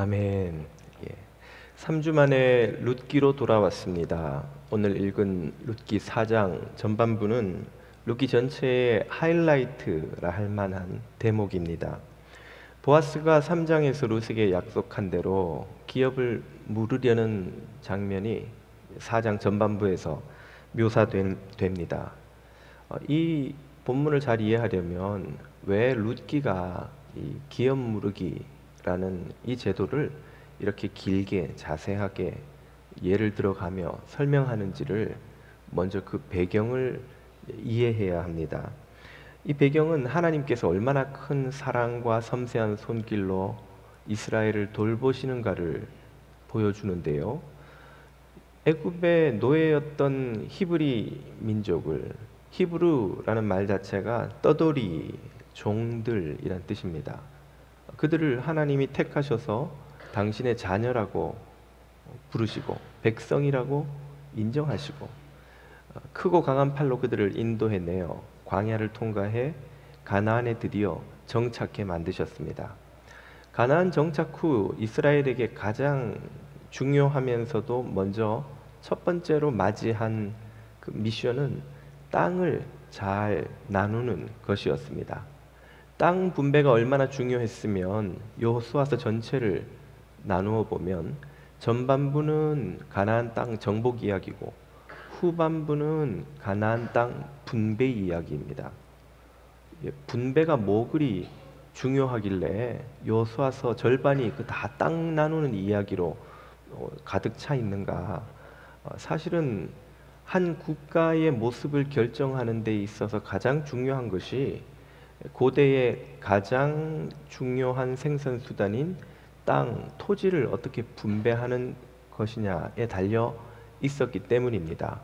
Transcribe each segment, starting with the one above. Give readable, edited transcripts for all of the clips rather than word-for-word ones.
아멘. 예. 3주 만에 룻기로 돌아왔습니다. 오늘 읽은 룻기 4장 전반부는 룻기 전체의 하이라이트라 할 만한 대목입니다. 보아스가 3장에서 룻에게 약속한 대로 기업을 물으려는 장면이 4장 전반부에서 묘사됩니다. 이 본문을 잘 이해하려면 왜 룻기가 이 기업 물으기라는 이 제도를 이렇게 길게 자세하게 예를 들어가며 설명하는지를 먼저 그 배경을 이해해야 합니다. 이 배경은 하나님께서 얼마나 큰 사랑과 섬세한 손길로 이스라엘을 돌보시는가를 보여주는데요. 애굽의 노예였던 히브리 민족을, 히브르라는 말 자체가 떠돌이, 종들이란 뜻입니다. 그들을 하나님이 택하셔서 당신의 자녀라고 부르시고 백성이라고 인정하시고 크고 강한 팔로 그들을 인도해내어 광야를 통과해 가나안에 드디어 정착해 만드셨습니다. 가나안 정착 후 이스라엘에게 가장 중요하면서도 먼저 첫 번째로 맞이한 그 미션은 땅을 잘 나누는 것이었습니다. 땅 분배가 얼마나 중요했으면 여호수아서 전체를 나누어 보면 전반부는 가나안 땅 정복 이야기고 후반부는 가나안 땅 분배 이야기입니다. 분배가 뭐 그리 중요하길래 여호수아서 절반이 그 다 땅 나누는 이야기로 가득 차 있는가? 사실은 한 국가의 모습을 결정하는 데 있어서 가장 중요한 것이 고대의 가장 중요한 생산 수단인 땅, 토지를 어떻게 분배하는 것이냐에 달려 있었기 때문입니다.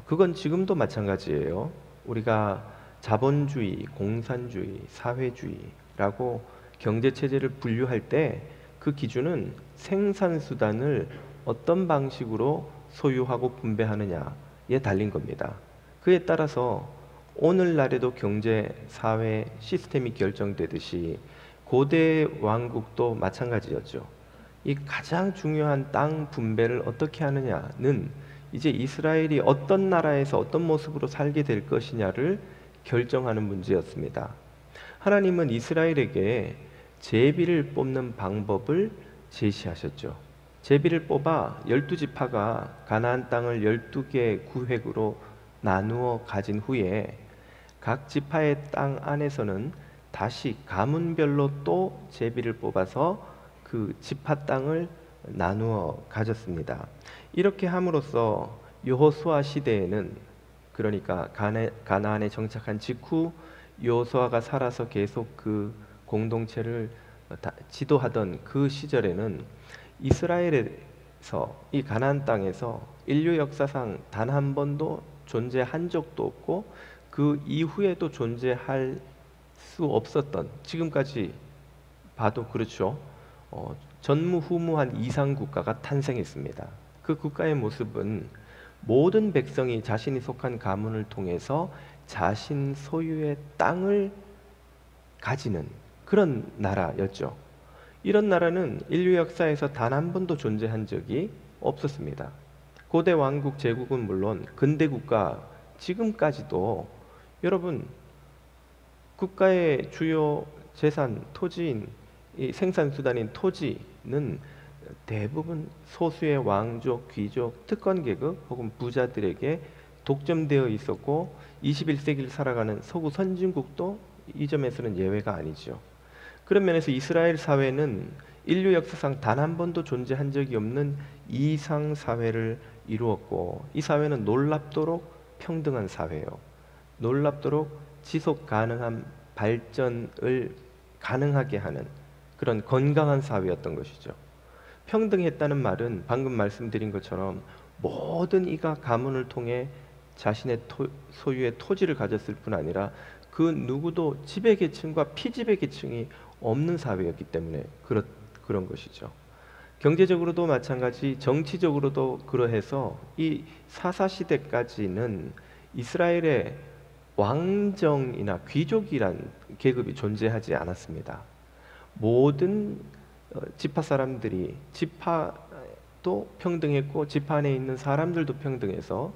그건 지금도 마찬가지예요. 우리가 자본주의, 공산주의, 사회주의라고 경제체제를 분류할 때 그 기준은 생산 수단을 어떤 방식으로 소유하고 분배하느냐에 달린 겁니다. 그에 따라서 오늘날에도 경제, 사회 시스템이 결정되듯이 고대 왕국도 마찬가지였죠. 이 가장 중요한 땅 분배를 어떻게 하느냐는 이제 이스라엘이 어떤 나라에서 어떤 모습으로 살게 될 것이냐를 결정하는 문제였습니다. 하나님은 이스라엘에게 제비를 뽑는 방법을 제시하셨죠. 제비를 뽑아 12지파가 가나안 땅을 12개 구획으로 나누어 가진 후에 각 지파의 땅 안에서는 다시 가문별로 또 제비를 뽑아서 그 지파 땅을 나누어 가졌습니다. 이렇게 함으로써 여호수아 시대에는, 그러니까 가나안에 정착한 직후 여호수아가 살아서 계속 그 공동체를 지도하던 그 시절에는 이스라엘에서, 이 가나안 땅에서 인류 역사상 단 한 번도 존재한 적도 없고 그 이후에도 존재할 수 없었던, 지금까지 봐도 그렇죠. 전무후무한 이상 국가가 탄생했습니다. 그 국가의 모습은 모든 백성이 자신이 속한 가문을 통해서 자신 소유의 땅을 가지는 그런 나라였죠. 이런 나라는 인류 역사에서 단 한 번도 존재한 적이 없었습니다. 고대 왕국 제국은 물론 근대 국가 지금까지도 여러분 국가의 주요 재산 토지인, 이 생산수단인 토지는 대부분 소수의 왕족, 귀족, 특권 계급 혹은 부자들에게 독점되어 있었고 21세기를 살아가는 서구 선진국도 이 점에서는 예외가 아니죠. 그런 면에서 이스라엘 사회는 인류 역사상 단 한 번도 존재한 적이 없는 이상 사회를 이루었고, 이 사회는 놀랍도록 평등한 사회예요. 놀랍도록 지속 가능한 발전을 가능하게 하는 그런 건강한 사회였던 것이죠. 평등했다는 말은 방금 말씀드린 것처럼 모든 이가 가문을 통해 자신의 소유의 토지를 가졌을 뿐 아니라 그 누구도 지배계층과 피지배계층이 없는 사회였기 때문에 그런 것이죠. 경제적으로도 마찬가지, 정치적으로도 그러해서 이 사사시대까지는 이스라엘의 왕정이나 귀족이란 계급이 존재하지 않았습니다. 모든 지파 사람들이 지파도 평등했고 지파 안에 있는 사람들도 평등해서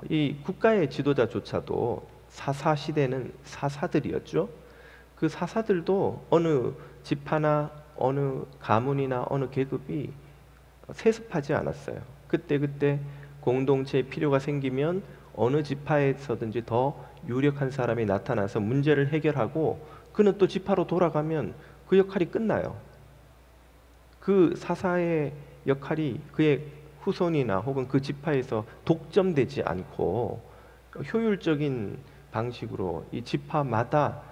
이 국가의 지도자조차도 사사 시대는 사사들이었죠. 그 사사들도 어느 지파나 어느 가문이나 어느 계급이 세습하지 않았어요. 그때 공동체의 필요가 생기면 어느 지파에서든지 더 유력한 사람이 나타나서 문제를 해결하고 그는 또 지파로 돌아가면 그 역할이 끝나요. 그 사사의 역할이 그의 후손이나 혹은 그 지파에서 독점되지 않고 효율적인 방식으로 이 지파마다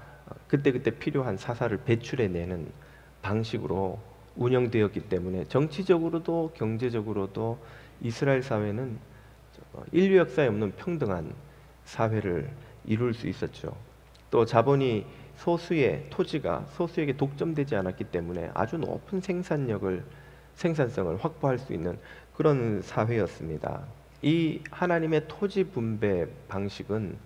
그때 필요한 사사를 배출해내는 방식으로 운영되었기 때문에 정치적으로도 경제적으로도 이스라엘 사회는 인류 역사에 없는 평등한 사회를 이룰 수 있었죠. 또 자본이 토지가 소수에게 독점되지 않았기 때문에 아주 높은 생산성을 확보할 수 있는 그런 사회였습니다. 이 하나님의 토지 분배 방식은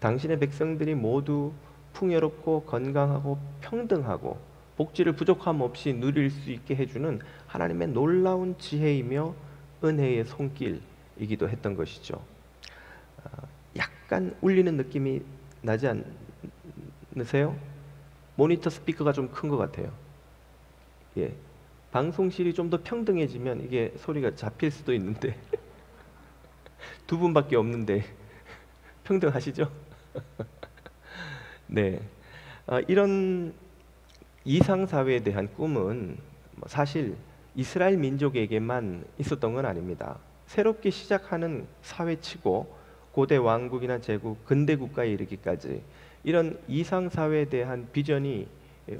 당신의 백성들이 모두 풍요롭고 건강하고 평등하고 복지를 부족함 없이 누릴 수 있게 해주는 하나님의 놀라운 지혜이며 은혜의 손길이기도 했던 것이죠. 약간 울리는 느낌이 나지 않으세요? 모니터 스피커가 좀 큰 것 같아요. 예, 방송실이 좀 더 평등해지면 이게 소리가 잡힐 수도 있는데 두 분밖에 없는데 평등하시죠? 네, 이런 이상사회에 대한 꿈은 사실 이스라엘 민족에게만 있었던 건 아닙니다. 새롭게 시작하는 사회치고 고대 왕국이나 제국, 근대 국가에 이르기까지 이런 이상사회에 대한 비전이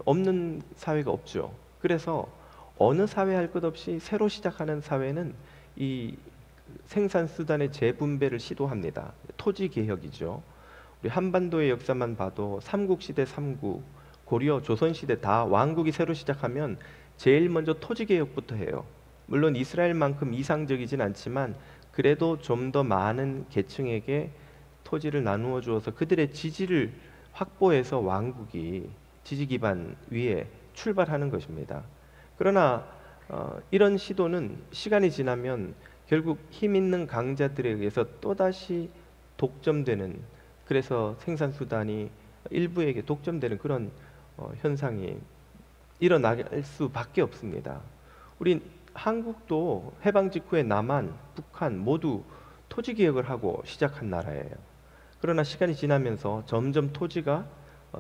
없는 사회가 없죠. 그래서 어느 사회 할 것 없이 새로 시작하는 사회는 이 생산수단의 재분배를 시도합니다. 토지개혁이죠. 우리 한반도의 역사만 봐도 삼국시대 삼국, 고려, 조선시대 다 왕국이 새로 시작하면 제일 먼저 토지개혁부터 해요. 물론 이스라엘만큼 이상적이진 않지만 그래도 좀 더 많은 계층에게 토지를 나누어 주어서 그들의 지지를 확보해서 왕국이 지지 기반 위에 출발하는 것입니다. 그러나 이런 시도는 시간이 지나면 결국 힘 있는 강자들에 의해서 또다시 독점되는, 그래서 생산수단이 일부에게 독점되는 그런 현상이 일어날 수밖에 없습니다. 우리 한국도 해방 직후에 남한, 북한 모두 토지 개혁을 하고 시작한 나라예요. 그러나 시간이 지나면서 점점 토지가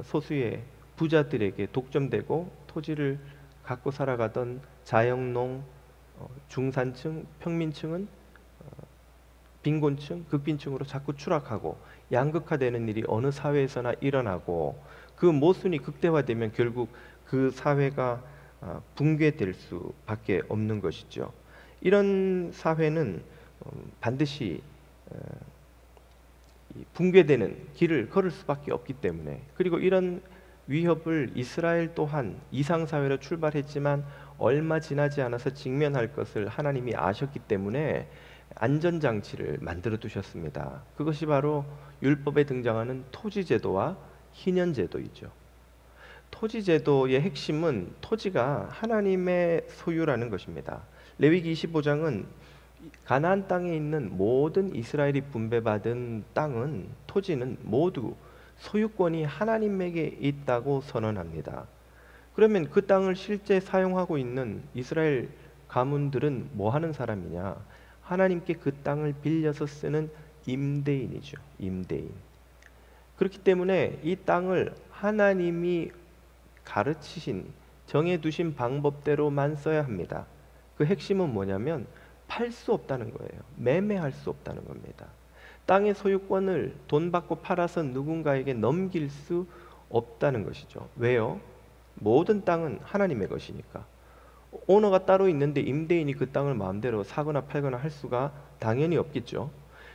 소수의 부자들에게 독점되고 토지를 갖고 살아가던 자영농, 중산층, 평민층은 빈곤층, 극빈층으로 자꾸 추락하고 양극화되는 일이 어느 사회에서나 일어나고 그 모순이 극대화되면 결국 그 사회가 붕괴될 수밖에 없는 것이죠. 이런 사회는 반드시 붕괴되는 길을 걸을 수밖에 없기 때문에, 그리고 이런 위협을 이스라엘 또한 이상사회로 출발했지만 얼마 지나지 않아서 직면할 것을 하나님이 아셨기 때문에 안전장치를 만들어 두셨습니다. 그것이 바로 율법에 등장하는 토지제도와 희년제도이죠. 토지제도의 핵심은 토지가 하나님의 소유라는 것입니다. 레위기 25장은 가나안 땅에 있는 모든 이스라엘이 분배받은 땅은, 토지는 모두 소유권이 하나님에게 있다고 선언합니다. 그러면 그 땅을 실제 사용하고 있는 이스라엘 가문들은 뭐 하는 사람이냐? 하나님께 그 땅을 빌려서 쓰는 임대인이죠. 임대인. 그렇기 때문에 이 땅을 하나님이 가르치신, 정해두신 방법대로만 써야 합니다. 그 핵심은 뭐냐면 팔 수 없다는 거예요. 매매할 수 없다는 겁니다. 땅의 소유권을 돈 받고 팔아서 누군가에게 넘길 수 없다는 것이죠. 왜요? 모든 땅은 하나님의 것이니까. 오너가 따로 있는데 임대인이 그 땅을 마음대로 사거나 팔거나 할 수가 당연히 없겠죠.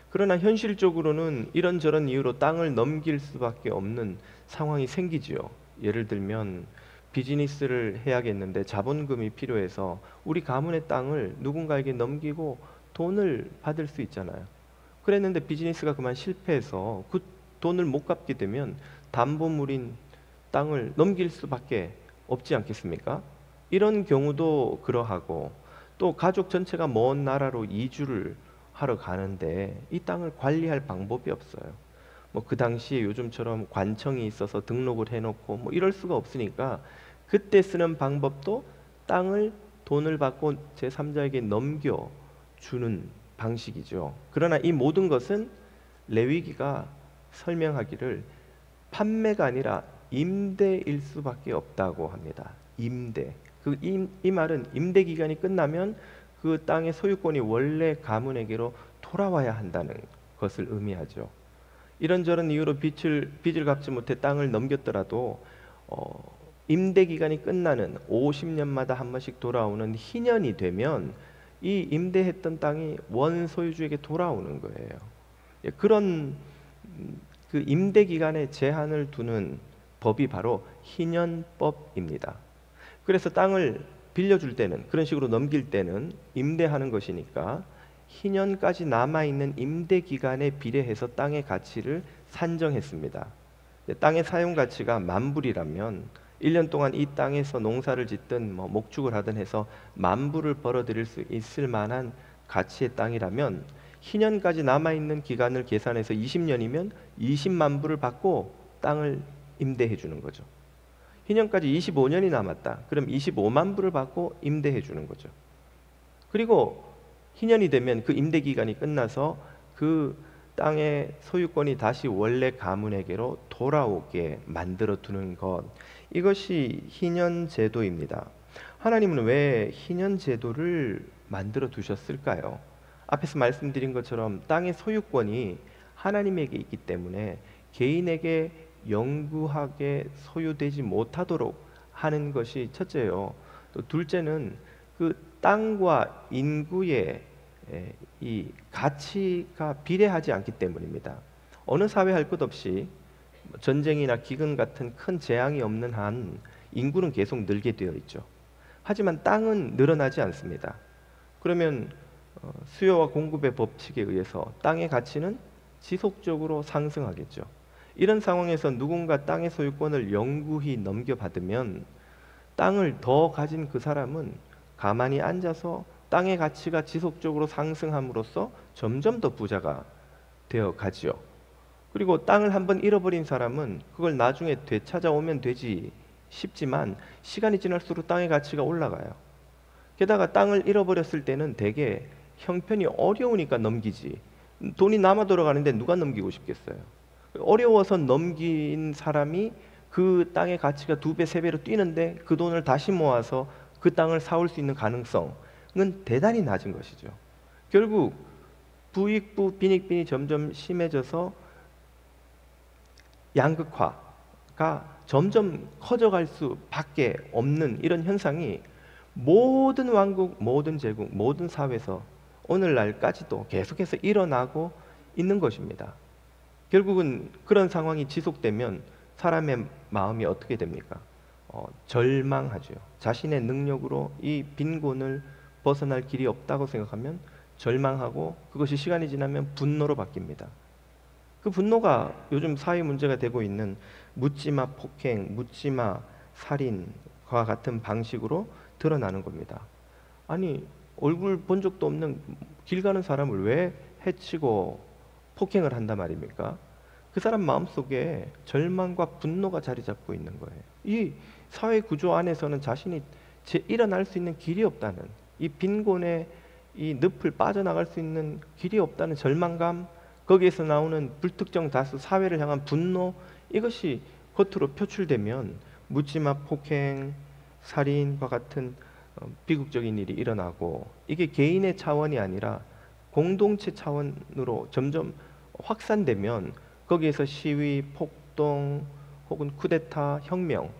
그러나 현실적으로는 이런저런 이유로 땅을 넘길 수밖에 없는 상황이 생기지요. 예를 들면 비즈니스를 해야겠는데 자본금이 필요해서 우리 가문의 땅을 누군가에게 넘기고 돈을 받을 수 있잖아요. 그랬는데 비즈니스가 그만 실패해서 그 돈을 못 갚게 되면 담보물인 땅을 넘길 수밖에 없지 않겠습니까? 이런 경우도 그러하고, 또 가족 전체가 먼 나라로 이주를 하러 가는데 이 땅을 관리할 방법이 없어요. 뭐 그 당시에 요즘처럼 관청이 있어서 등록을 해놓고 뭐 이럴 수가 없으니까 그때 쓰는 방법도 땅을 돈을 받고 제3자에게 넘겨주는 방식이죠. 그러나 이 모든 것은 레위기가 설명하기를 판매가 아니라 임대일 수밖에 없다고 합니다. 임대. 이 말은 임대 기간이 끝나면 그 땅의 소유권이 원래 가문에게로 돌아와야 한다는 것을 의미하죠. 이런저런 이유로 빚을 갚지 못해 땅을 넘겼더라도 임대 기간이 끝나는 50년마다 한 번씩 돌아오는 희년이 되면 이 임대했던 땅이 원 소유주에게 돌아오는 거예요. 예, 그런 그 임대 기간에 제한을 두는 법이 바로 희년법입니다. 그래서 땅을 빌려줄 때는, 그런 식으로 넘길 때는 임대하는 것이니까 희년까지 남아있는 임대 기간에 비례해서 땅의 가치를 산정했습니다. 땅의 사용 가치가 10,000불이라면 1년 동안 이 땅에서 농사를 짓든 뭐 목축을 하든 해서 10,000불을 벌어들일 수 있을 만한 가치의 땅이라면 희년까지 남아있는 기간을 계산해서 20년이면 20만 불을 받고 땅을 임대해 주는 거죠. 희년까지 25년이 남았다. 그럼 25만 불을 받고 임대해 주는 거죠. 그리고 희년이 되면 그 임대 기간이 끝나서 그 땅의 소유권이 다시 원래 가문에게로 돌아오게 만들어 두는 것, 이것이 희년 제도입니다. 하나님은 왜 희년 제도를 만들어 두셨을까요? 앞에서 말씀드린 것처럼 땅의 소유권이 하나님에게 있기 때문에 개인에게 영구하게 소유되지 못하도록 하는 것이 첫째요. 또 둘째는 그 땅과 인구의 이 가치가 비례하지 않기 때문입니다. 어느 사회 할 것 없이 전쟁이나 기근 같은 큰 재앙이 없는 한 인구는 계속 늘게 되어 있죠. 하지만 땅은 늘어나지 않습니다. 그러면 수요와 공급의 법칙에 의해서 땅의 가치는 지속적으로 상승하겠죠. 이런 상황에서 누군가 땅의 소유권을 영구히 넘겨받으면 땅을 더 가진 그 사람은 가만히 앉아서 땅의 가치가 지속적으로 상승함으로써 점점 더 부자가 되어 가지요. 그리고 땅을 한번 잃어버린 사람은 그걸 나중에 되찾아오면 되지 싶지만 시간이 지날수록 땅의 가치가 올라가요. 게다가 땅을 잃어버렸을 때는 대개 형편이 어려우니까 넘기지, 돈이 남아 돌아가는데 누가 넘기고 싶겠어요. 어려워서 넘긴 사람이 그 땅의 가치가 2배, 3배로 뛰는데 그 돈을 다시 모아서 그 땅을 사올 수 있는 가능성은 대단히 낮은 것이죠. 결국 부익부 빈익빈이 점점 심해져서 양극화가 점점 커져갈 수밖에 없는 이런 현상이 모든 왕국, 모든 제국, 모든 사회에서 오늘날까지도 계속해서 일어나고 있는 것입니다. 결국은 그런 상황이 지속되면 사람의 마음이 어떻게 됩니까? 절망하죠. 자신의 능력으로 이 빈곤을 벗어날 길이 없다고 생각하면 절망하고, 그것이 시간이 지나면 분노로 바뀝니다. 그 분노가 요즘 사회 문제가 되고 있는 묻지마 폭행, 묻지마 살인과 같은 방식으로 드러나는 겁니다. 아니, 얼굴 본 적도 없는 길 가는 사람을 왜 해치고 폭행을 한단 말입니까? 그 사람 마음속에 절망과 분노가 자리 잡고 있는 거예요. 이 사회 구조 안에서는 자신이 일어날 수 있는 길이 없다는, 이 빈곤의 이 늪을 빠져나갈 수 있는 길이 없다는 절망감, 거기에서 나오는 불특정 다수 사회를 향한 분노, 이것이 겉으로 표출되면 묻지마 폭행, 살인과 같은 비극적인 일이 일어나고, 이게 개인의 차원이 아니라 공동체 차원으로 점점 확산되면 거기에서 시위, 폭동 혹은 쿠데타, 혁명,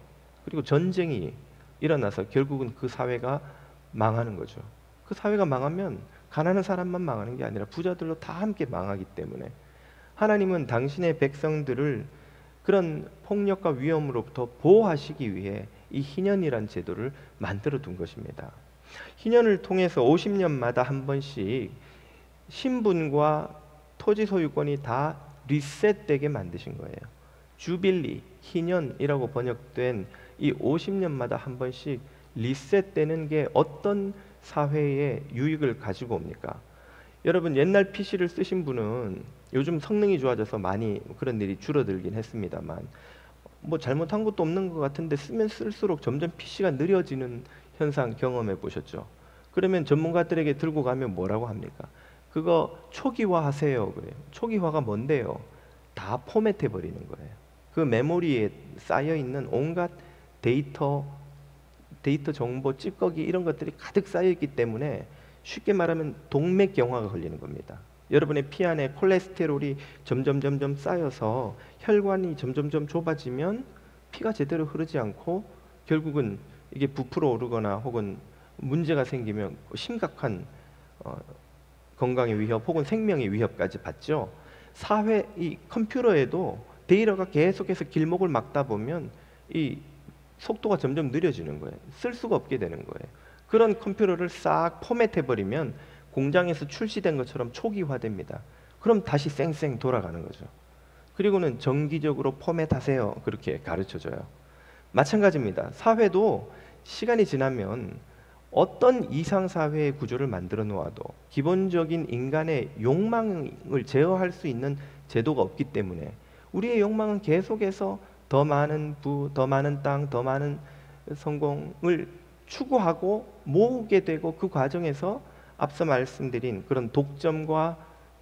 그리고 전쟁이 일어나서 결국은 그 사회가 망하는 거죠. 그 사회가 망하면 가난한 사람만 망하는 게 아니라 부자들도 다 함께 망하기 때문에 하나님은 당신의 백성들을 그런 폭력과 위험으로부터 보호하시기 위해 이 희년이란 제도를 만들어 둔 것입니다. 희년을 통해서 50년마다 한 번씩 신분과 토지 소유권이 다 리셋되게 만드신 거예요. 주빌리, 희년이라고 번역된 이 50년마다 한 번씩 리셋되는 게 어떤 사회의 유익을 가지고 옵니까? 여러분 옛날 PC를 쓰신 분은 요즘 성능이 좋아져서 많이 그런 일이 줄어들긴 했습니다만 뭐 잘못한 것도 없는 것 같은데 쓰면 쓸수록 점점 PC가 느려지는 현상 경험해 보셨죠? 그러면 전문가들에게 들고 가면 뭐라고 합니까? 그거 초기화 하세요 그래요. 초기화가 뭔데요? 다 포맷해 버리는 거예요. 그 메모리에 쌓여 있는 온갖 데이터, 정보, 찌꺼기 이런 것들이 가득 쌓여 있기 때문에 쉽게 말하면 동맥경화가 걸리는 겁니다. 여러분의 피 안에 콜레스테롤이 점점 쌓여서 혈관이 점점 좁아지면 피가 제대로 흐르지 않고 결국은 이게 부풀어 오르거나 혹은 문제가 생기면 심각한 건강의 위협 혹은 생명의 위협까지 받죠. 사회 이 컴퓨터에도 데이터가 계속해서 길목을 막다 보면 이 속도가 점점 느려지는 거예요. 쓸 수가 없게 되는 거예요. 그런 컴퓨터를 싹 포맷해 버리면 공장에서 출시된 것처럼 초기화됩니다. 그럼 다시 쌩쌩 돌아가는 거죠. 그리고는 정기적으로 포맷하세요. 그렇게 가르쳐줘요. 마찬가지입니다. 사회도 시간이 지나면 어떤 이상사회의 구조를 만들어 놓아도 기본적인 인간의 욕망을 제어할 수 있는 제도가 없기 때문에 우리의 욕망은 계속해서 더 많은 부, 더 많은 땅, 더 많은 성공을 추구하고 모으게 되고 그 과정에서 앞서 말씀드린 그런 독점과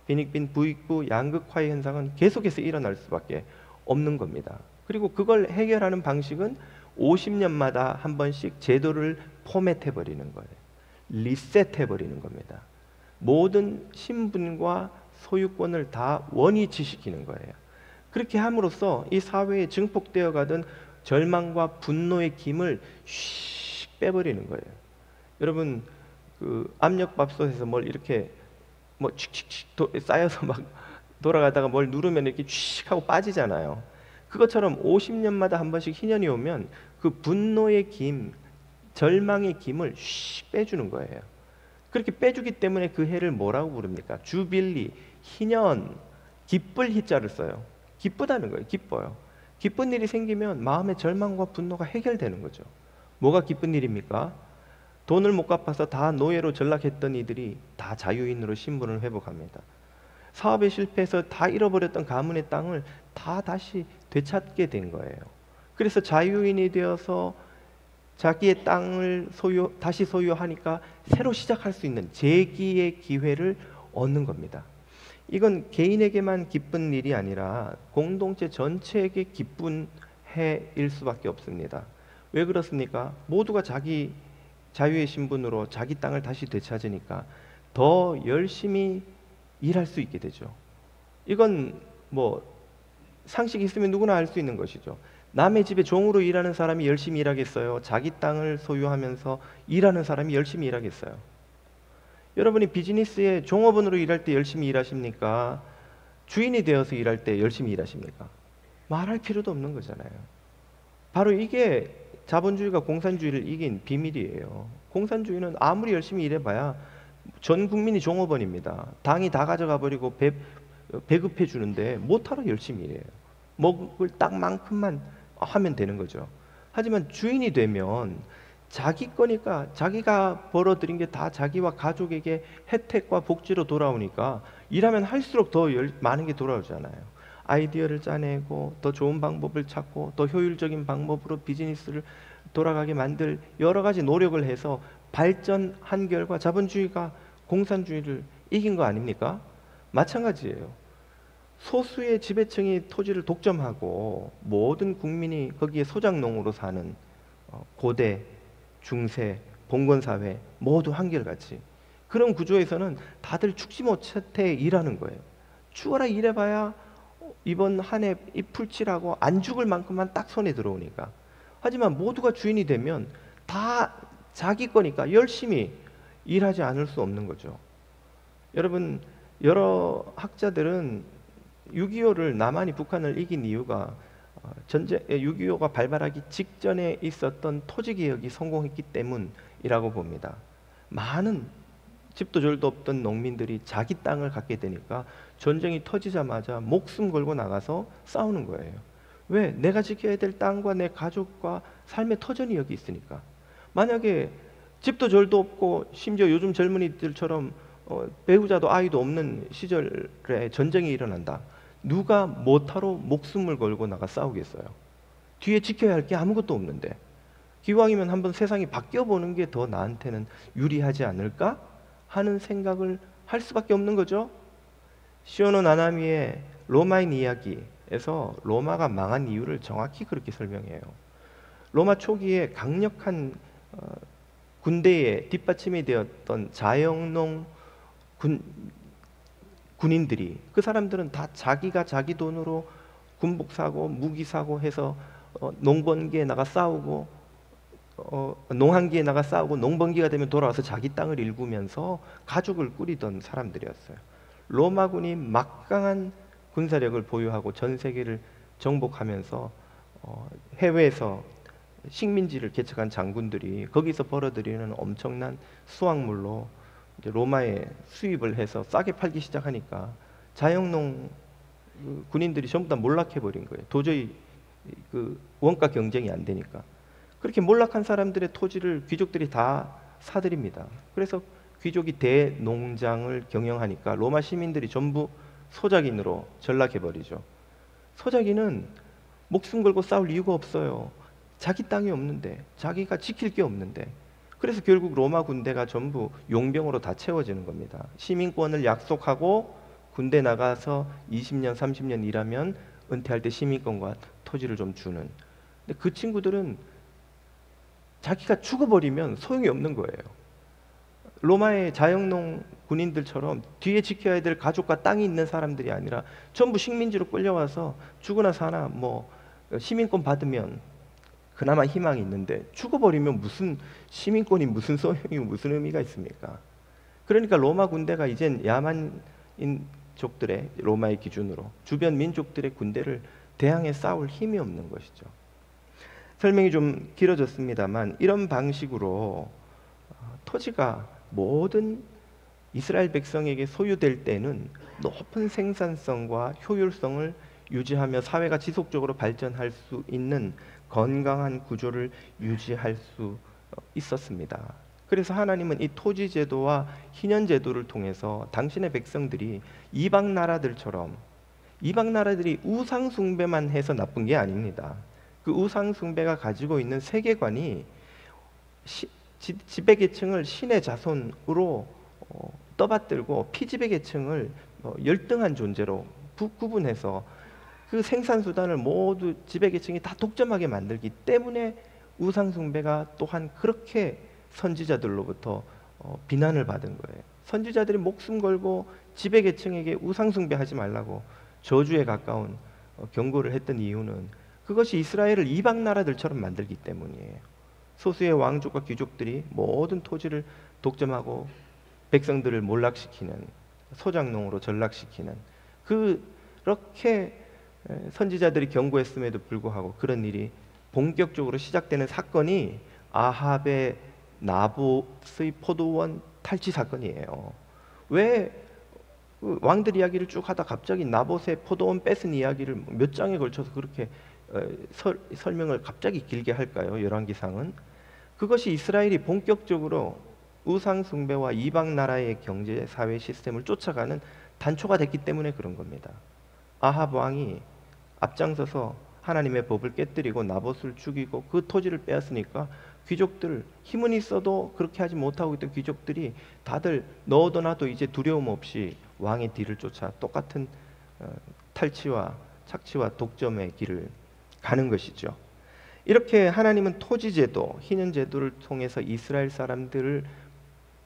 빈익빈 부익부 양극화의 현상은 계속해서 일어날 수밖에 없는 겁니다. 그리고 그걸 해결하는 방식은 50년마다 한 번씩 제도를 포맷해 버리는 거예요. 리셋해 버리는 겁니다. 모든 신분과 소유권을 다 원위치시키는 거예요. 그렇게 함으로써 이 사회에 증폭되어 가던 절망과 분노의 김을 슉 빼버리는 거예요. 여러분 그 압력밥솥에서 뭘 이렇게 뭐 칙칙칙 쌓여서 막 돌아가다가 뭘 누르면 이렇게 칙 하고 빠지잖아요. 그것처럼 50년마다 한 번씩 희년이 오면 그 분노의 김, 절망의 김을 슉 빼주는 거예요. 그렇게 빼주기 때문에 그 해를 뭐라고 부릅니까? 주빌리, 희년, 기쁠 희자를 써요. 기쁘다는 거예요. 기뻐요. 기쁜 일이 생기면 마음의 절망과 분노가 해결되는 거죠. 뭐가 기쁜 일입니까? 돈을 못 갚아서 다 노예로 전락했던 이들이 다 자유인으로 신분을 회복합니다. 사업에 실패해서 다 잃어버렸던 가문의 땅을 다 다시 되찾게 된 거예요. 그래서 자유인이 되어서 자기의 땅을 다시 소유하니까 새로 시작할 수 있는 재기의 기회를 얻는 겁니다. 이건 개인에게만 기쁜 일이 아니라 공동체 전체에게 기쁜 해일 수밖에 없습니다. 왜 그렇습니까? 모두가 자기 자유의 신분으로 자기 땅을 다시 되찾으니까 더 열심히 일할 수 있게 되죠. 이건 뭐 상식이 있으면 누구나 알 수 있는 것이죠. 남의 집에 종으로 일하는 사람이 열심히 일하겠어요? 자기 땅을 소유하면서 일하는 사람이 열심히 일하겠어요? 여러분이 비즈니스에 종업원으로 일할 때 열심히 일하십니까? 주인이 되어서 일할 때 열심히 일하십니까? 말할 필요도 없는 거잖아요. 바로 이게 자본주의가 공산주의를 이긴 비밀이에요. 공산주의는 아무리 열심히 일해봐야 전 국민이 종업원입니다. 당이 다 가져가 버리고 배급해 주는데 못하러 열심히 일해요. 먹을 땅만큼만 하면 되는 거죠. 하지만 주인이 되면 자기 거니까 자기가 벌어들인 게 다 자기와 가족에게 혜택과 복지로 돌아오니까 일하면 할수록 더 많은 게 돌아오잖아요. 아이디어를 짜내고 더 좋은 방법을 찾고 더 효율적인 방법으로 비즈니스를 돌아가게 만들 여러 가지 노력을 해서 발전한 결과 자본주의가 공산주의를 이긴 거 아닙니까? 마찬가지예요. 소수의 지배층이 토지를 독점하고 모든 국민이 거기에 소작농으로 사는 고대, 중세, 봉건사회 모두 한결같이 그런 구조에서는 다들 죽지 못해 일하는 거예요. 죽어라 일해봐야 이번 한 해 이 풀칠하고 안 죽을 만큼만 딱 손에 들어오니까. 하지만 모두가 주인이 되면 다 자기 거니까 열심히 일하지 않을 수 없는 거죠. 여러분 여러 학자들은 6.25를 남한이 북한을 이긴 이유가 6.25가 발발하기 직전에 있었던 토지개혁이 성공했기 때문이라고 봅니다. 많은 집도 절도 없던 농민들이 자기 땅을 갖게 되니까 전쟁이 터지자마자 목숨 걸고 나가서 싸우는 거예요. 왜? 내가 지켜야 될 땅과 내 가족과 삶의 터전이 여기 있으니까. 만약에 집도 절도 없고 심지어 요즘 젊은이들처럼 배우자도 아이도 없는 시절에 전쟁이 일어난다. 누가 뭐하러 목숨을 걸고 나가 싸우겠어요? 뒤에 지켜야 할 게 아무것도 없는데. 기왕이면 한번 세상이 바뀌어 보는 게 더 나한테는 유리하지 않을까 하는 생각을 할 수밖에 없는 거죠. 시오노 나나미의 로마인 이야기에서 로마가 망한 이유를 정확히 그렇게 설명해요. 로마 초기에 강력한 군대에 뒷받침이 되었던 자영농 군인들이, 그 사람들은 다 자기가 자기 돈으로 군복 사고 무기 사고 해서 농번기에 나가 싸우고 농한기에 나가 싸우고 농번기가 되면 돌아와서 자기 땅을 일구면서 가족을 꾸리던 사람들이었어요. 로마군이 막강한 군사력을 보유하고 전 세계를 정복하면서 해외에서 식민지를 개척한 장군들이 거기서 벌어들이는 엄청난 수확물로 이제 로마에 수입을 해서 싸게 팔기 시작하니까 자영농 군인들이 전부 다 몰락해 버린 거예요. 도저히 그 원가 경쟁이 안 되니까. 그렇게 몰락한 사람들의 토지를 귀족들이 다 사들입니다. 그래서 귀족이 대농장을 경영하니까 로마 시민들이 전부 소작인으로 전락해 버리죠. 소작인은 목숨 걸고 싸울 이유가 없어요. 자기 땅이 없는데, 자기가 지킬 게 없는데. 그래서 결국 로마 군대가 전부 용병으로 다 채워지는 겁니다. 시민권을 약속하고 군대 나가서 20년, 30년 일하면 은퇴할 때 시민권과 토지를 좀 주는. 근데 그 친구들은 자기가 죽어버리면 소용이 없는 거예요. 로마의 자영농 군인들처럼 뒤에 지켜야 될 가족과 땅이 있는 사람들이 아니라 전부 식민지로 끌려와서 죽으나 사나 뭐 시민권 받으면 그나마 희망이 있는데, 죽어버리면 무슨 시민권이 무슨 소용이 무슨 의미가 있습니까? 그러니까 로마 군대가 이젠 야만인족들의, 로마의 기준으로 주변 민족들의 군대를 대항해 싸울 힘이 없는 것이죠. 설명이 좀 길어졌습니다만, 이런 방식으로 토지가 모든 이스라엘 백성에게 소유될 때는 높은 생산성과 효율성을 유지하며 사회가 지속적으로 발전할 수 있는 건강한 구조를 유지할 수 있었습니다. 그래서 하나님은 이 토지 제도와 희년 제도를 통해서 당신의 백성들이 이방 나라들처럼, 이방 나라들이 우상 숭배만 해서 나쁜 게 아닙니다. 그 우상 숭배가 가지고 있는 세계관이 지배계층을 신의 자손으로 떠받들고 피지배계층을 열등한 존재로 구분해서 그 생산수단을 모두 지배계층이 다 독점하게 만들기 때문에 우상숭배가 또한 그렇게 선지자들로부터 비난을 받은 거예요. 선지자들이 목숨 걸고 지배계층에게 우상숭배하지 말라고 저주에 가까운 경고를 했던 이유는 그것이 이스라엘을 이방 나라들처럼 만들기 때문이에요. 소수의 왕족과 귀족들이 모든 토지를 독점하고 백성들을 몰락시키는, 소작농으로 전락시키는, 그렇게 선지자들이 경고했음에도 불구하고 그런 일이 본격적으로 시작되는 사건이 아합의 나봇의 포도원 탈취 사건이에요. 왜 왕들 이야기를 쭉 하다 갑자기 나봇의 포도원 뺏은 이야기를 몇 장에 걸쳐서 그렇게 설명을 갑자기 길게 할까요? 열왕기상은. 그것이 이스라엘이 본격적으로 우상 숭배와 이방 나라의 경제 사회 시스템을 쫓아가는 단초가 됐기 때문에 그런 겁니다. 아합 왕이 앞장서서 하나님의 법을 깨뜨리고 나봇을 죽이고 그 토지를 빼앗으니까 귀족들, 힘은 있어도 그렇게 하지 못하고 있던 귀족들이 다들 너도 나도 이제 두려움 없이 왕의 뒤를 쫓아 똑같은 탈취와 착취와 독점의 길을 가는 것이죠. 이렇게 하나님은 토지제도, 희년제도를 통해서 이스라엘 사람들을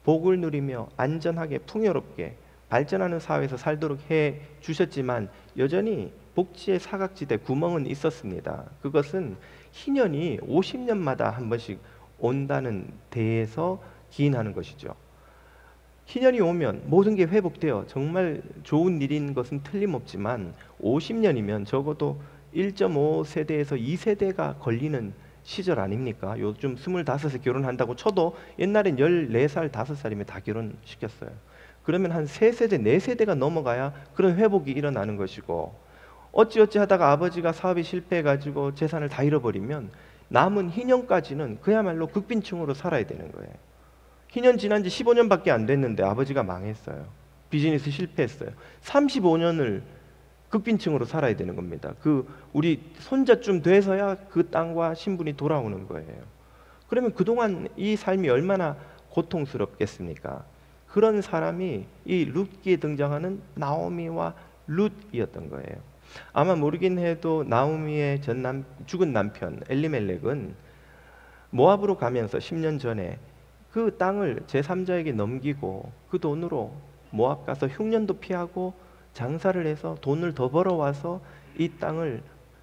복을 누리며 안전하게 풍요롭게 발전하는 사회에서 살도록 해 주셨지만 여전히 복지의 사각지대, 구멍은 있었습니다. 그것은 희년이 50년마다 한 번씩 온다는 데에서 기인하는 것이죠. 희년이 오면 모든 게 회복되어 정말 좋은 일인 것은 틀림없지만 50년이면 적어도 1.5세대에서 2세대가 걸리는 시절 아닙니까? 요즘 25에 결혼한다고 쳐도 옛날엔 14살, 5살이면 다 결혼시켰어요. 그러면 한 3세대, 4세대가 넘어가야 그런 회복이 일어나는 것이고, 어찌어찌 하다가 아버지가 사업이 실패해가지고 재산을 다 잃어버리면 남은 희년까지는 그야말로 극빈층으로 살아야 되는 거예요. 희년 지난 지 15년밖에 안 됐는데 아버지가 망했어요. 비즈니스 실패했어요. 35년을 극빈층으로 살아야 되는 겁니다. 우리 손자쯤 돼서야 그 땅과 신분이 돌아오는 거예요. 그러면 그동안 이 삶이 얼마나 고통스럽겠습니까? 그런 사람이 이 룻기에 등장하는 나오미와 룻이었던 거예요. 아마 모르긴 해도 나오미의 죽은 남편 엘리멜렉은 모압으로 가면서 10년 전에 그 땅을 제3자에게 넘기고 그 돈으로 모압 가서 흉년도 피하고 장사를 해서 돈을 더 벌어와서 이 땅을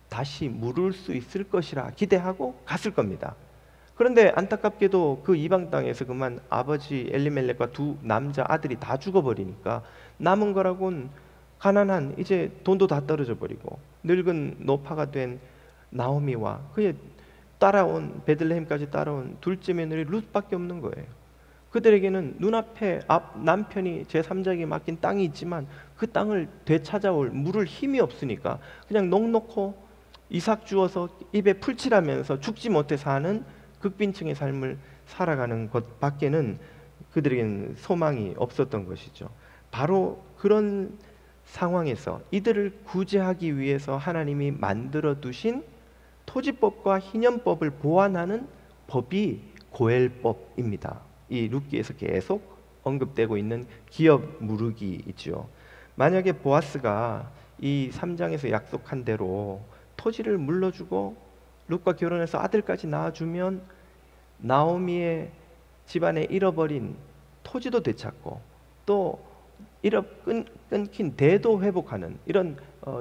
다시 물을 수 있을 것이라 기대하고 갔을 겁니다. 그런데 안타깝게도 그 이방 땅에서 그만 아버지 엘리멜렉과 두 남자 아들이 다 죽어버리니까 남은 거라곤 가난한, 이제 돈도 다 떨어져 버리고 늙은 노파가 된 나오미와 그의 따라온, 베들레헴까지 따라온 둘째 며느리 룻밖에 없는 거예요. 그들에게는 눈앞에 남편이 제3자에게 맡긴 땅이 있지만 그 땅을 되찾아올 물을 힘이 없으니까 그냥 넋놓고 이삭 주어서 입에 풀칠하면서 죽지 못해 사는 극빈층의 삶을 살아가는 것 밖에는 그들에게는 소망이 없었던 것이죠. 바로 그런 상황에서 이들을 구제하기 위해서 하나님이 만들어 두신 토지법과 희년법을 보완하는 법이 고엘법입니다. 이 룻기에서 계속 언급되고 있는 기업 무르기 있죠. 만약에 보아스가 이 3장에서 약속한 대로 토지를 물러주고 룻과 결혼해서 아들까지 낳아주면 나오미의 집안에 잃어버린 토지도 되찾고 또 끊긴 대도 회복하는 이런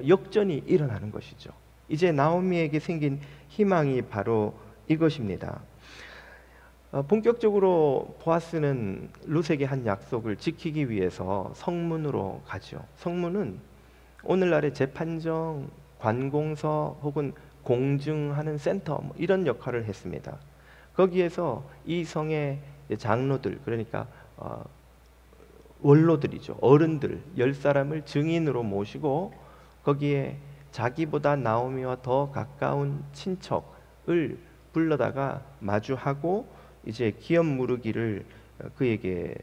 역전이 일어나는 것이죠. 이제 나오미에게 생긴 희망이 바로 이것입니다. 본격적으로 보아스는 룻에게 한 약속을 지키기 위해서 성문으로 가죠. 성문은 오늘날의 재판정, 관공서 혹은 공증하는 센터 이런 역할을 했습니다. 거기에서 이 성의 장로들, 그러니까 원로들이죠. 어른들 10사람을 증인으로 모시고 거기에 자기보다 나오미와 더 가까운 친척을 불러다가 마주하고 이제 기업 무르기를 그에게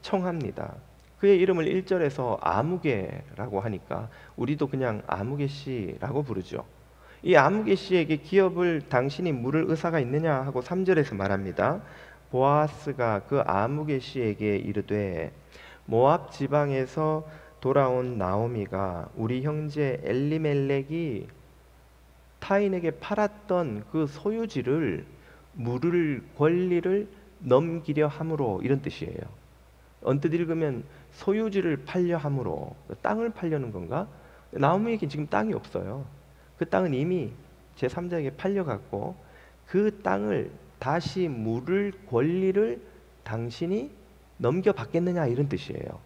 청합니다. 그의 이름을 1절에서 아무개라고 하니까 우리도 그냥 아무개 씨라고 부르죠. 이 아무개 씨에게 기업을 당신이 물을 의사가 있느냐 하고 3절에서 말합니다. 보아스가 그 아무개 씨에게 이르되 모압 지방에서 돌아온 나오미가 우리 형제 엘리멜렉이 타인에게 팔았던 그 소유지를 물을 권리를 넘기려 함으로, 이런 뜻이에요. 언뜻 읽으면 소유지를 팔려 함으로, 땅을 팔려는 건가? 나오미에게 지금 땅이 없어요. 그 땅은 이미 제3자에게 팔려갔고 그 땅을 다시 물을 권리를 당신이 넘겨받겠느냐, 이런 뜻이에요.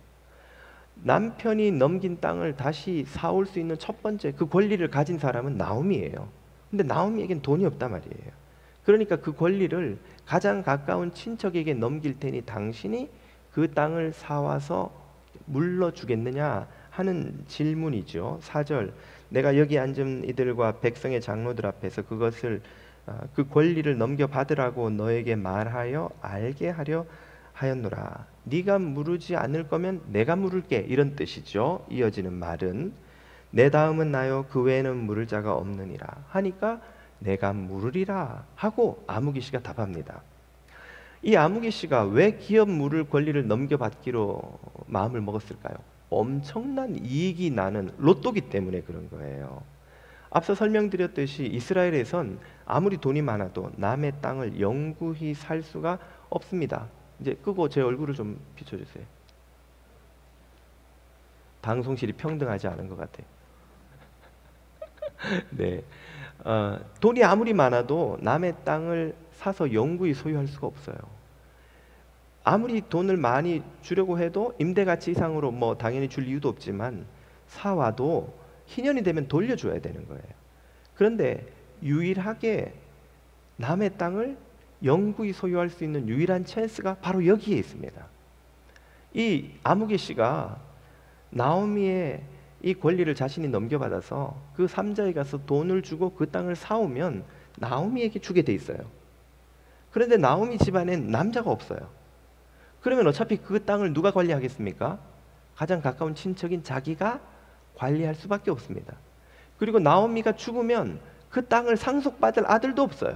남편이 넘긴 땅을 다시 사올 수 있는 첫 번째 그 권리를 가진 사람은 나오미예요. 근데 나오미에겐 돈이 없단 말이에요. 그러니까 그 권리를 가장 가까운 친척에게 넘길 테니 당신이 그 땅을 사와서 물러주겠느냐 하는 질문이죠. 4절, 내가 여기 앉은 이들과 백성의 장로들 앞에서 그 권리를 넘겨받으라고 너에게 말하여 알게 하려 하였노라. 네가 물으지 않을 거면 내가 물을게, 이런 뜻이죠. 이어지는 말은 내 다음은 나요 그 외에는 물을 자가 없느니라 하니까 내가 물으리라 하고 아무개 씨가 답합니다. 이 아무개 씨가 왜 기업 물을 권리를 넘겨받기로 마음을 먹었을까요? 엄청난 이익이 나는 로또기 때문에 그런 거예요. 앞서 설명드렸듯이 이스라엘에선 아무리 돈이 많아도 남의 땅을 영구히 살 수가 없습니다. 이제 끄고 제 얼굴을 좀 비춰주세요. 방송실이 평등하지 않은 것 같아요. 네, 돈이 아무리 많아도 남의 땅을 사서 영구히 소유할 수가 없어요. 아무리 돈을 많이 주려고 해도 임대가치 이상으로 당연히 줄 이유도 없지만 사와도 희년이 되면 돌려줘야 되는 거예요. 그런데 유일하게 남의 땅을 영구히 소유할 수 있는 유일한 찬스가 바로 여기에 있습니다. 이 아무개 씨가 나오미의 이 권리를 자신이 넘겨받아서 그 삼자에 가서 돈을 주고 그 땅을 사오면 나오미에게 주게 돼 있어요. 그런데 나오미 집안엔 남자가 없어요. 그러면 어차피 그 땅을 누가 관리하겠습니까? 가장 가까운 친척인 자기가 관리할 수밖에 없습니다. 그리고 나오미가 죽으면 그 땅을 상속받을 아들도 없어요.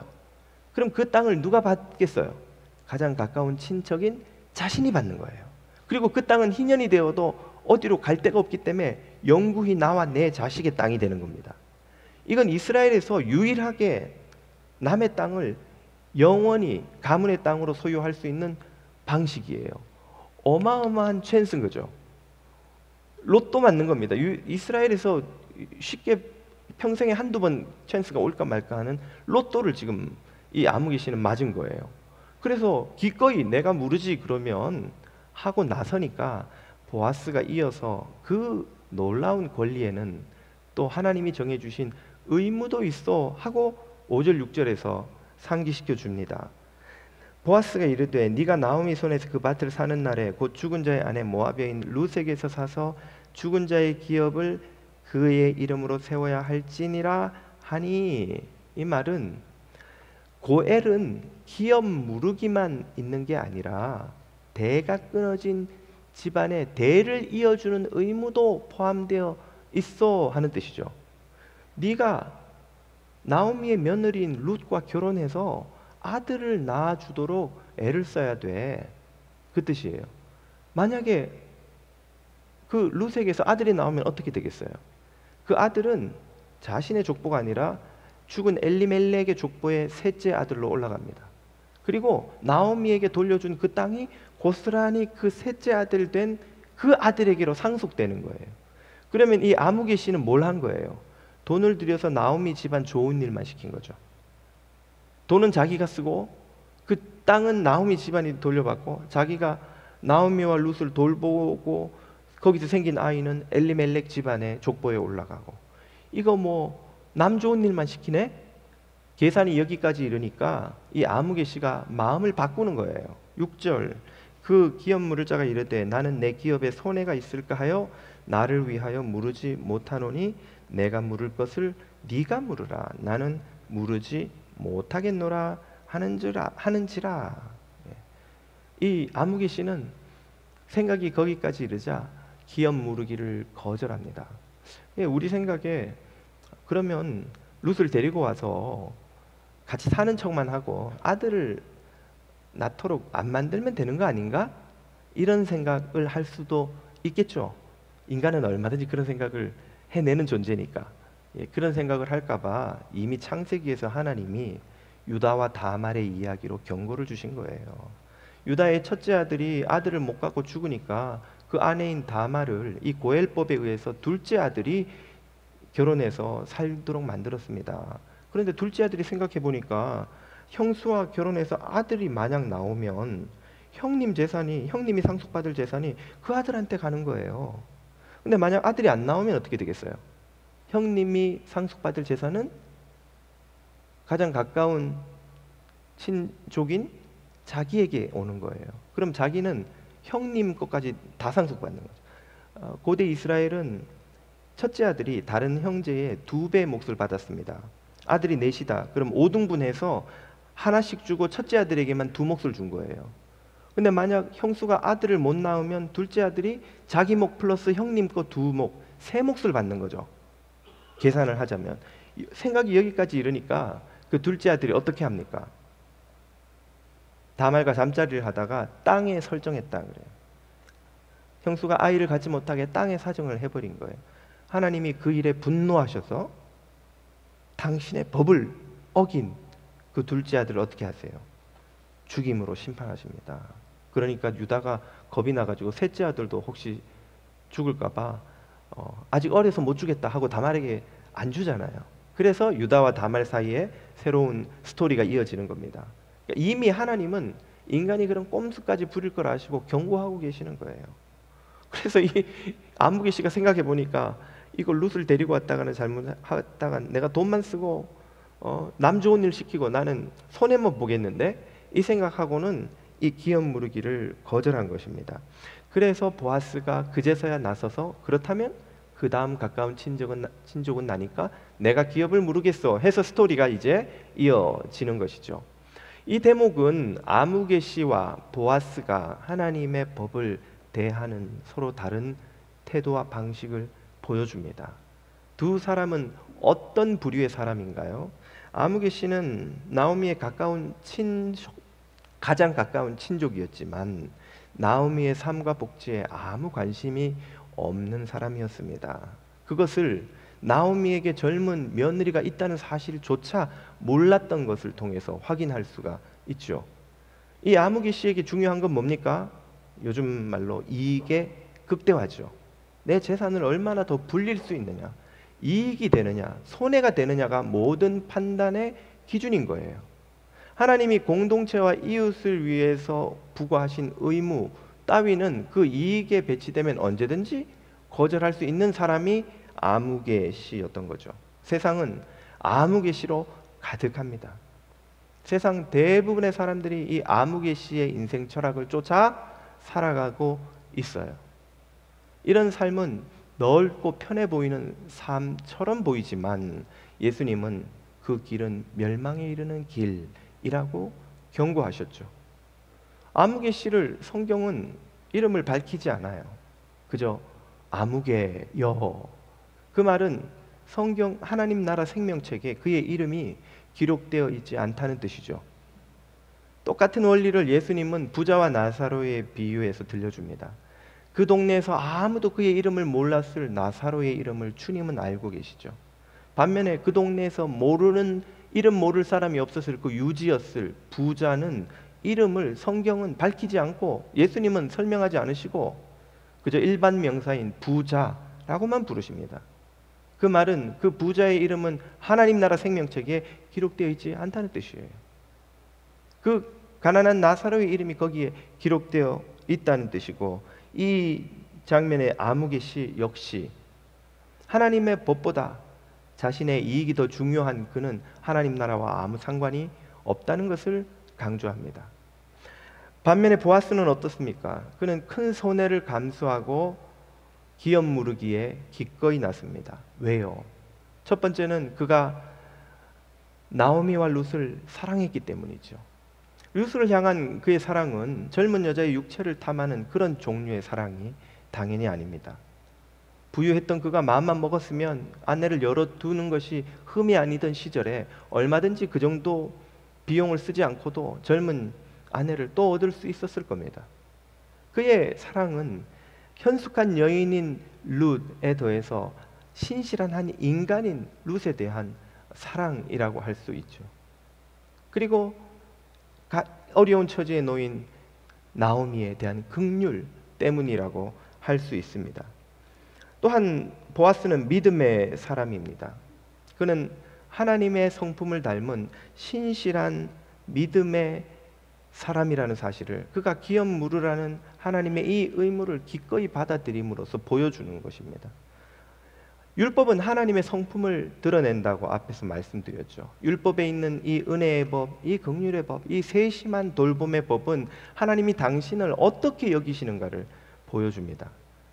그럼 그 땅을 누가 받겠어요? 가장 가까운 친척인 자신이 받는 거예요. 그리고 그 땅은 희년이 되어도 어디로 갈 데가 없기 때문에 영구히 나와 내 자식의 땅이 되는 겁니다. 이건 이스라엘에서 유일하게 남의 땅을 영원히 가문의 땅으로 소유할 수 있는 방식이에요. 어마어마한 찬스인 거죠. 로또 맞는 겁니다. 이스라엘에서 쉽게 평생에 한두 번 찬스가 올까 말까 하는 로또를 지금 이 아무개 씨는 맞은 거예요. 그래서 기꺼이 내가 무르지 그러면 하고 나서니까 보아스가 이어서 그 놀라운 권리에는 또 하나님이 정해주신 의무도 있어 하고 5절 6절에서 상기시켜 줍니다. 보아스가 이르되 네가 나오미 손에서 그 밭을 사는 날에 곧 죽은 자의 아내 모압여인 룻에게서 사서 죽은 자의 기업을 그의 이름으로 세워야 할지니라 하니, 이 말은 고엘은 기업 무르기만 있는 게 아니라 대가 끊어진 집안의 대를 이어주는 의무도 포함되어 있어 하는 뜻이죠. 네가 나오미의 며느리인 룻과 결혼해서 아들을 낳아주도록 애를 써야 돼, 그 뜻이에요. 만약에 그 룻에게서 아들이 나오면 어떻게 되겠어요? 그 아들은 자신의 족보가 아니라 죽은 엘리멜렉의 족보의 셋째 아들로 올라갑니다. 그리고 나오미에게 돌려준 그 땅이 고스란히 그 셋째 아들 된 그 아들에게로 상속되는 거예요. 그러면 이 아무개 씨는 뭘 한 거예요? 돈을 들여서 나오미 집안 좋은 일만 시킨 거죠. 돈은 자기가 쓰고 그 땅은 나오미 집안이 돌려받고 자기가 나오미와 룻을 돌보고 거기서 생긴 아이는 엘리멜렉 집안의 족보에 올라가고, 이거 뭐 남 좋은 일만 시키네? 계산이 여기까지 이르니까 이 아무개 씨가 마음을 바꾸는 거예요. 6절 그 기업 물을 자가 이르되 나는 내 기업에 손해가 있을까 하여 나를 위하여 무르지 못하노니 내가 물을 것을 네가 물으라. 나는 무르지 못하겠노라 하는지라. 이 아무개 씨는 생각이 거기까지 이르자 기업 무르기를 거절합니다. 우리 생각에 그러면 룻을 데리고 와서 같이 사는 척만 하고 아들을 낳도록 안 만들면 되는 거 아닌가? 이런 생각을 할 수도 있겠죠. 인간은 얼마든지 그런 생각을 해내는 존재니까. 그런 생각을 할까봐 이미 창세기에서 하나님이 유다와 다말의 이야기로 경고를 주신 거예요. 유다의 첫째 아들이 아들을 못 갖고 죽으니까 그 아내인 다말을 이 고엘법에 의해서 둘째 아들이 결혼해서 살도록 만들었습니다. 그런데 둘째 아들이 생각해 보니까 형수와 결혼해서 아들이 만약 나오면 형님 재산이, 형님이 상속받을 재산이 그 아들한테 가는 거예요. 근데 만약 아들이 안 나오면 어떻게 되겠어요? 형님이 상속받을 재산은 가장 가까운 친족인 자기에게 오는 거예요. 그럼 자기는 형님 것까지 다 상속받는 거죠. 고대 이스라엘은 첫째 아들이 다른 형제의 2배의 몫을 받았습니다. 아들이 넷이다. 그럼 5등분해서 하나씩 주고 첫째 아들에게만 2몫을 준 거예요. 근데 만약 형수가 아들을 못 낳으면 둘째 아들이 자기 몫 플러스 형님 거 2몫, 3몫을 받는 거죠. 계산을 하자면. 생각이 여기까지 이르니까 그 둘째 아들이 어떻게 합니까? 다말과 잠자리를 하다가 땅에 설정했다 그래요. 형수가 아이를 갖지 못하게 땅에 사정을 해버린 거예요. 하나님이 그 일에 분노하셔서 당신의 법을 어긴 그 둘째 아들을 어떻게 하세요? 죽임으로 심판하십니다. 그러니까 유다가 겁이 나가지고 셋째 아들도 혹시 죽을까봐 아직 어려서 못 주겠다 하고 다말에게 안 주잖아요. 그래서 유다와 다말 사이에 새로운 스토리가 이어지는 겁니다. 그러니까 이미 하나님은 인간이 그런 꼼수까지 부릴 걸 아시고 경고하고 계시는 거예요. 그래서 이 아무개 씨가 생각해 보니까 이거 룻을 데리고 왔다가는 잘못하다가 내가 돈만 쓰고 남 좋은 일 시키고 나는 손해만 보겠는데, 이 생각하고는 이 기업 무르기를 거절한 것입니다. 그래서 보아스가 그제서야 나서서 그렇다면 그 다음 가까운 친족은 나니까 내가 기업을 물으겠어 해서 스토리가 이제 이어지는 것이죠. 이 대목은 아무개시와 보아스가 하나님의 법을 대하는 서로 다른 태도와 방식을 보여줍니다. 두 사람은 어떤 부류의 사람인가요? 아무개시는 나오미의 가장 가까운 친족이었지만 나오미의 삶과 복지에 아무 관심이 없는 사람이었습니다. 그것을 나오미에게 젊은 며느리가 있다는 사실조차 몰랐던 것을 통해서 확인할 수가 있죠. 이 아무개 씨에게 중요한 건 뭡니까? 요즘 말로 이익의 극대화죠. 내 재산을 얼마나 더 불릴 수 있느냐, 이익이 되느냐, 손해가 되느냐가 모든 판단의 기준인 거예요. 하나님이 공동체와 이웃을 위해서 부과하신 의무 따위는 그 이익에 배치되면 언제든지 거절할 수 있는 사람이 아무개 씨였던 거죠. 세상은 아무개 씨로 가득합니다. 세상 대부분의 사람들이 이 아무개 씨의 인생 철학을 쫓아 살아가고 있어요. 이런 삶은 넓고 편해 보이는 삶처럼 보이지만 예수님은 그 길은 멸망에 이르는 길이라고 경고하셨죠. 아무개 씨를 성경은 이름을 밝히지 않아요. 그저 아무개여. 그 말은 성경 하나님 나라 생명책에 그의 이름이 기록되어 있지 않다는 뜻이죠. 똑같은 원리를 예수님은 부자와 나사로의 비유에서 들려줍니다. 그 동네에서 아무도 그의 이름을 몰랐을 나사로의 이름을 주님은 알고 계시죠. 반면에 그 동네에서 이름 모를 사람이 없었을 그 유지였을 부자는 이름을 성경은 밝히지 않고 예수님은 설명하지 않으시고 그저 일반 명사인 부자라고만 부르십니다. 그 말은 그 부자의 이름은 하나님 나라 생명책에 기록되어 있지 않다는 뜻이에요. 그 가난한 나사로의 이름이 거기에 기록되어 있다는 뜻이고, 이 장면의 아무개 씨 역시 하나님의 법보다 자신의 이익이 더 중요한 그는 하나님 나라와 아무 상관이 없다는 것을 강조합니다. 반면에 보아스는 어떻습니까? 그는 큰 손해를 감수하고 기업 무르기에 기꺼이 나섭니다. 왜요? 첫 번째는 그가 나오미와 룻을 사랑했기 때문이죠. 룻을 향한 그의 사랑은 젊은 여자의 육체를 탐하는 그런 종류의 사랑이 당연히 아닙니다. 부유했던 그가 마음만 먹었으면 아내를 열어두는 것이 흠이 아니던 시절에 얼마든지 그 정도 비용을 쓰지 않고도 젊은 아내를 또 얻을 수 있었을 겁니다. 그의 사랑은 현숙한 여인인 룻에 더해서 신실한 한 인간인 룻에 대한 사랑이라고 할 수 있죠. 그리고 어려운 처지에 놓인 나오미에 대한 긍휼 때문이라고 할 수 있습니다. 또한 보아스는 믿음의 사람입니다. 그는 하나님의 성품을 닮은 신실한 믿음의 사람이라는 사실을 그가 기업 물으라는 하나님의 이 의무를 기꺼이 받아들임으로써 보여주는 것입니다. 율법은 하나님의 성품을 드러낸다고 앞에서 말씀드렸죠. 율법에 있는 이 은혜의 법, 이 긍휼의 법, 이 세심한 돌봄의 법은 하나님이 당신을 어떻게 여기시는가를 보여줍니다.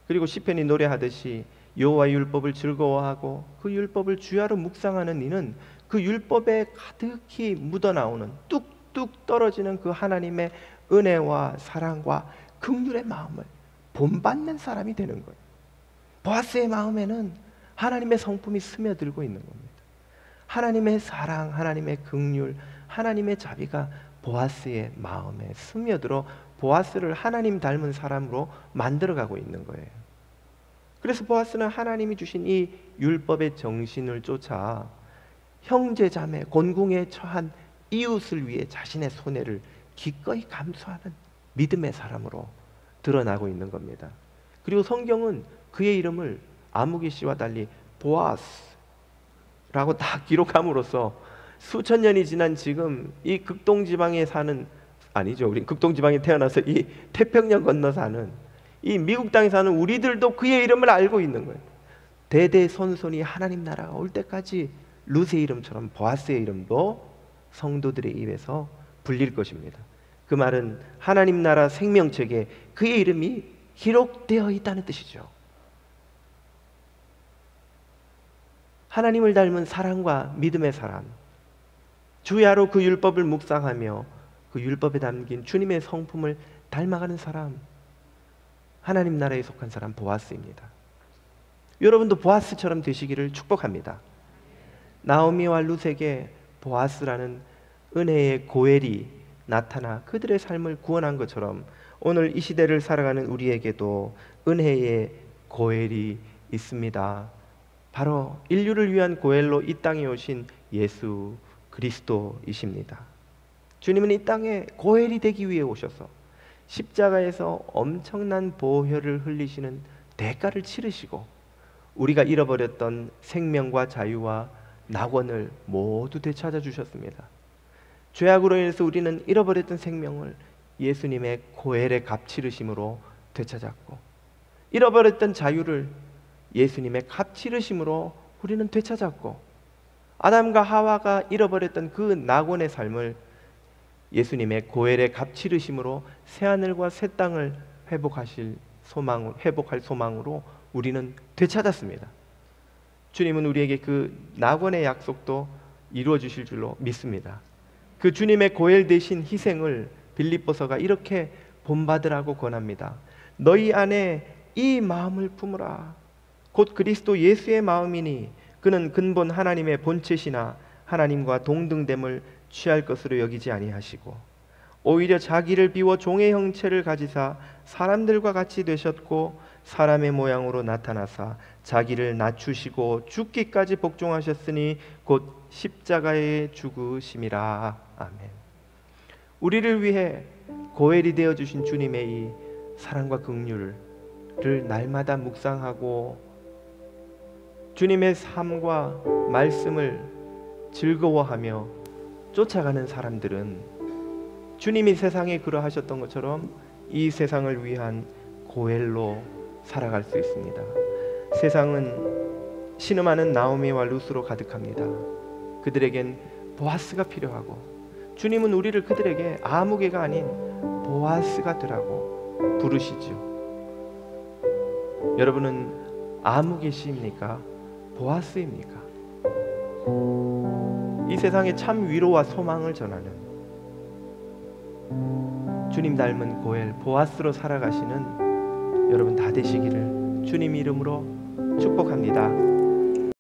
그리고 시편이 노래하듯이 여호와의 율법을 즐거워하고 그 율법을 주야로 묵상하는 이는 그 율법에 가득히 묻어나오는 뚝뚝 떨어지는 그 하나님의 은혜와 사랑과 긍휼의 마음을 본받는 사람이 되는 거예요. 보아스의 마음에는 하나님의 성품이 스며들고 있는 겁니다. 하나님의 사랑, 하나님의 긍휼, 하나님의 자비가 보아스의 마음에 스며들어 보아스를 하나님 닮은 사람으로 만들어가고 있는 거예요. 그래서 보아스는 하나님이 주신 이 율법의 정신을 쫓아 형제 자매 곤궁에 처한 이웃을 위해 자신의 손해를 기꺼이 감수하는 믿음의 사람으로 드러나고 있는 겁니다. 그리고 성경은 그의 이름을 아무개 씨와 달리 보아스라고 다 기록함으로써 수천 년이 지난 지금 이 극동지방에 사는, 아니죠, 우리 극동지방에 태어나서 이 태평양 건너 사는 이 미국 땅에 사는 우리들도 그의 이름을 알고 있는 거예요. 대대손손이 하나님 나라가 올 때까지 룻의 이름처럼 보아스의 이름도 성도들의 입에서 불릴 것입니다. 그 말은 하나님 나라 생명책에 그의 이름이 기록되어 있다는 뜻이죠. 하나님을 닮은 사랑과 믿음의 사람, 주야로 그 율법을 묵상하며 그 율법에 담긴 주님의 성품을 닮아가는 사람, 하나님 나라에 속한 사람 보아스입니다. 여러분도 보아스처럼 되시기를 축복합니다. 나오미와 룻에게 보아스라는 은혜의 고엘이 나타나 그들의 삶을 구원한 것처럼 오늘 이 시대를 살아가는 우리에게도 은혜의 고엘이 있습니다. 바로 인류를 위한 고엘로 이 땅에 오신 예수 그리스도이십니다. 주님은 이 땅에 고엘이 되기 위해 오셔서 십자가에서 엄청난 보혈을 흘리시는 대가를 치르시고 우리가 잃어버렸던 생명과 자유와 낙원을 모두 되찾아 주셨습니다. 죄악으로 인해서 우리는 잃어버렸던 생명을 예수님의 고엘의 값 치르심으로 되찾았고, 잃어버렸던 자유를 예수님의 값 치르심으로 우리는 되찾았고, 아담과 하와가 잃어버렸던 그 낙원의 삶을 예수님의 고엘의 값 치르심으로 새하늘과 새 땅을 회복할 소망으로 우리는 되찾았습니다. 주님은 우리에게 그 낙원의 약속도 이루어 주실 줄로 믿습니다. 그 주님의 고엘 대신 희생을 빌립보서가 이렇게 본받으라고 권합니다. 너희 안에 이 마음을 품으라. 곧 그리스도 예수의 마음이니 그는 근본 하나님의 본체시나 하나님과 동등됨을 취할 것으로 여기지 아니하시고 오히려 자기를 비워 종의 형체를 가지사 사람들과 같이 되셨고 사람의 모양으로 나타나사 자기를 낮추시고 죽기까지 복종하셨으니 곧 십자가에 죽으심이라. 아멘. 우리를 위해 고엘이 되어주신 주님의 이 사랑과 긍휼을 날마다 묵상하고 주님의 삶과 말씀을 즐거워하며 쫓아가는 사람들은 주님이 세상에 그러하셨던 것처럼 이 세상을 위한 고엘로 살아갈 수 있습니다. 세상은 신음하는 나오미와 룻으로 가득합니다. 그들에겐 보아스가 필요하고 주님은 우리를 그들에게 아무개가 아닌 보아스가 되라고 부르시죠. 여러분은 아무개시입니까? 보아스입니까? 이 세상에 참 위로와 소망을 전하는 주님 닮은 고엘 보아스로 살아가시는 여러분 다 되시기를 주님 이름으로 축복합니다.